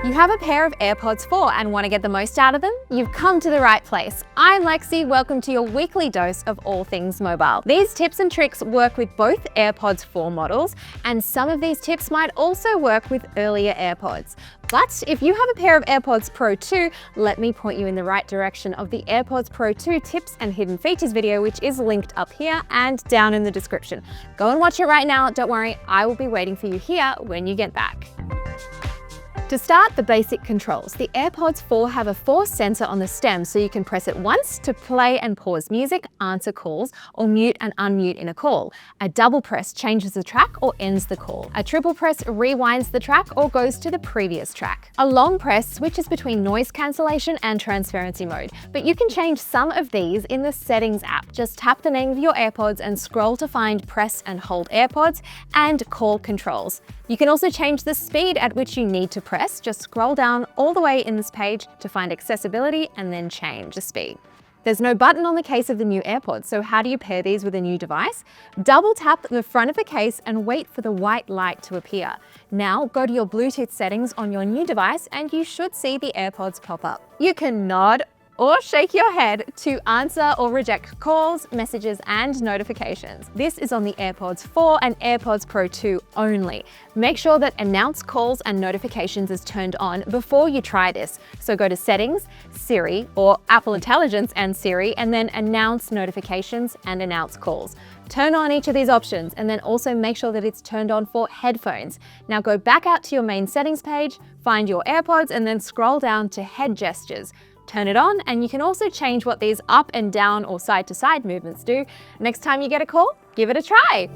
You have a pair of AirPods 4 and want to get the most out of them? You've come to the right place. I'm Lexi, welcome to your weekly dose of all things mobile. These tips and tricks work with both AirPods 4 models, and some of these tips might also work with earlier AirPods. But if you have a pair of AirPods Pro 2, let me point you in the right direction of the AirPods Pro 2 tips and hidden features video, which is linked up here and down in the description. Go and watch it right now. Don't worry, I will be waiting for you here when you get back. To start, the basic controls. The AirPods 4 have a force sensor on the stem, so you can press it once to play and pause music, answer calls, or mute and unmute in a call. A double press changes the track or ends the call. A triple press rewinds the track or goes to the previous track. A long press switches between noise cancellation and transparency mode, but you can change some of these in the Settings app. Just tap the name of your AirPods and scroll to find press and hold AirPods and call controls. You can also change the speed at which you need to press. Just scroll down all the way in this page to find accessibility and then change the speed. There's no button on the case of the new AirPods, so how do you pair these with a new device? Double tap the front of the case and wait for the white light to appear. Now go to your Bluetooth settings on your new device and you should see the AirPods pop up. You can nod or shake your head to answer or reject calls, messages, and notifications. This is on the AirPods 4 and AirPods Pro 2 only. Make sure that Announce Calls and Notifications is turned on before you try this. So go to Settings, Siri, or Apple Intelligence and Siri, and then Announce Notifications and Announce Calls. Turn on each of these options and then also make sure that it's turned on for headphones. Now go back out to your main settings page, find your AirPods, and then scroll down to head gestures. Turn it on, and you can also change what these up and down or side to side movements do. Next time you get a call, give it a try.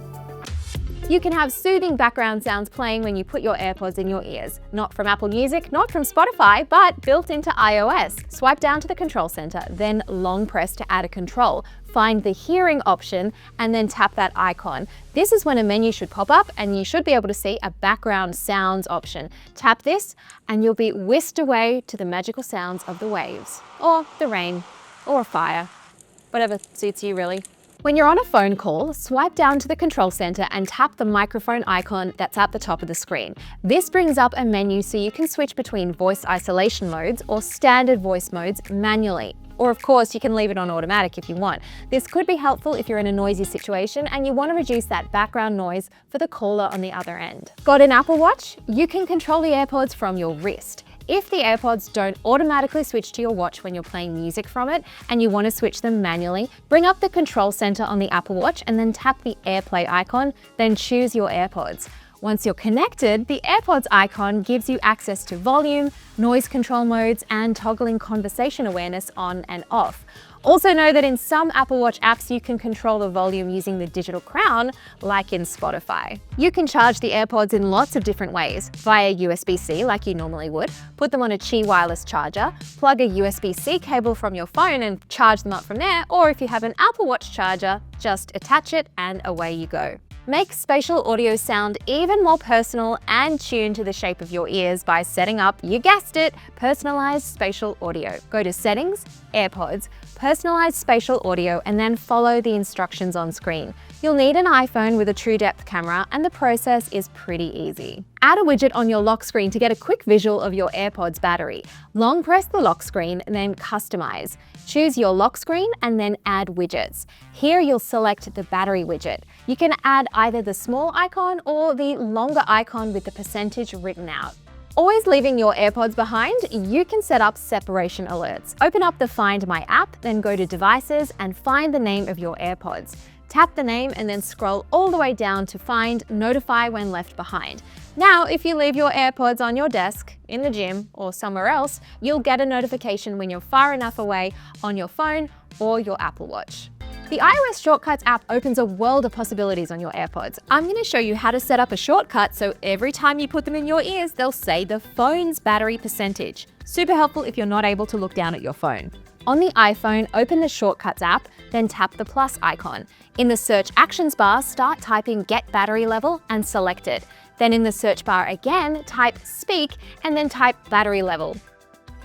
You can have soothing background sounds playing when you put your AirPods in your ears. Not from Apple Music, not from Spotify, but built into iOS. Swipe down to the control center, then long press to add a control. Find the hearing option and then tap that icon. This is when a menu should pop up and you should be able to see a background sounds option. Tap this and you'll be whisked away to the magical sounds of the waves, or the rain, or a fire, whatever suits you really. When you're on a phone call, swipe down to the control center and tap the microphone icon that's at the top of the screen. This brings up a menu so you can switch between voice isolation modes or standard voice modes manually. Or of course, you can leave it on automatic if you want. This could be helpful if you're in a noisy situation and you want to reduce that background noise for the caller on the other end. Got an Apple Watch? You can control the AirPods from your wrist. If the AirPods don't automatically switch to your watch when you're playing music from it and you want to switch them manually, bring up the control center on the Apple Watch and then tap the AirPlay icon, then choose your AirPods. Once you're connected, the AirPods icon gives you access to volume, noise control modes, and toggling conversation awareness on and off. Also know that in some Apple Watch apps, you can control the volume using the digital crown, like in Spotify. You can charge the AirPods in lots of different ways, via USB-C like you normally would, put them on a Qi wireless charger, plug a USB-C cable from your phone and charge them up from there, or if you have an Apple Watch charger, just attach it and away you go. Make spatial audio sound even more personal and tuned to the shape of your ears by setting up, you guessed it, personalized spatial audio. Go to Settings, AirPods, Personalized Spatial Audio, and then follow the instructions on screen. You'll need an iPhone with a true depth camera, and the process is pretty easy. Add a widget on your lock screen to get a quick visual of your AirPods battery. Long press the lock screen and then Customize. Choose your lock screen and then Add Widgets. Here you'll select the battery widget. You can add either the small icon or the longer icon with the percentage written out. Always leaving your AirPods behind, you can set up separation alerts. Open up the Find My app, then go to Devices and find the name of your AirPods. Tap the name and then scroll all the way down to find Notify when left behind. Now, if you leave your AirPods on your desk, in the gym, or somewhere else, you'll get a notification when you're far enough away on your phone or your Apple Watch. The iOS Shortcuts app opens a world of possibilities on your AirPods. I'm going to show you how to set up a shortcut so every time you put them in your ears, they'll say the phone's battery percentage. Super helpful if you're not able to look down at your phone. On the iPhone, open the Shortcuts app, then tap the plus icon. In the search actions bar, start typing Get Battery Level and select it. Then in the search bar again, type Speak and then type Battery Level.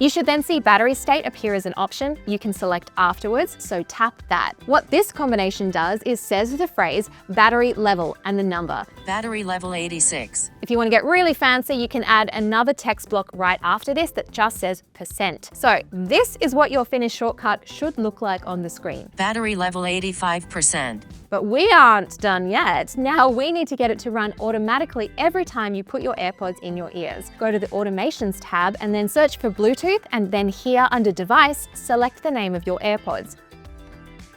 You should then see battery state appear as an option you can select afterwards, so tap that. What this combination does is says the phrase battery level and the number. Battery level 86. If you want to get really fancy, you can add another text block right after this that just says %. So this is what your finished shortcut should look like on the screen. Battery level 85%. But we aren't done yet. Now we need to get it to run automatically every time you put your AirPods in your ears. Go to the Automations tab and then search for Bluetooth, and then here under Device, select the name of your AirPods.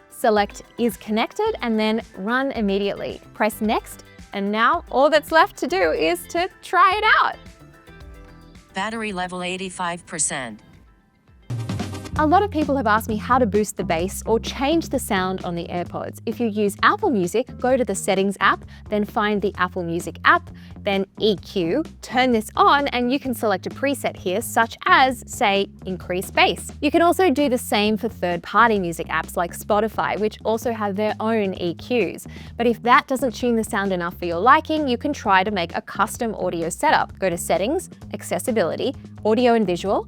Select Is Connected and then Run Immediately. Press Next, and now all that's left to do is to try it out. Battery level 85%. A lot of people have asked me how to boost the bass or change the sound on the AirPods. If you use Apple Music, go to the Settings app, then find the Apple Music app, then EQ, turn this on, and you can select a preset here, such as, say, Increase Bass. You can also do the same for third-party music apps like Spotify, which also have their own EQs. But if that doesn't tune the sound enough for your liking, you can try to make a custom audio setup. Go to Settings, Accessibility, Audio and Visual,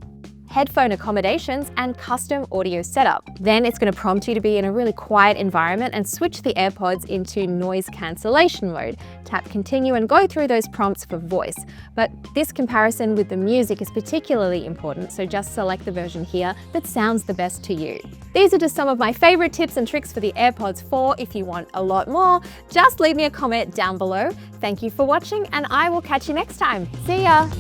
Headphone accommodations, and custom audio setup. Then it's going to prompt you to be in a really quiet environment and switch the AirPods into noise cancellation mode. Tap continue and go through those prompts for voice. But this comparison with the music is particularly important, so just select the version here that sounds the best to you. These are just some of my favorite tips and tricks for the AirPods 4. If you want a lot more, just leave me a comment down below. Thank you for watching, and I will catch you next time. See ya!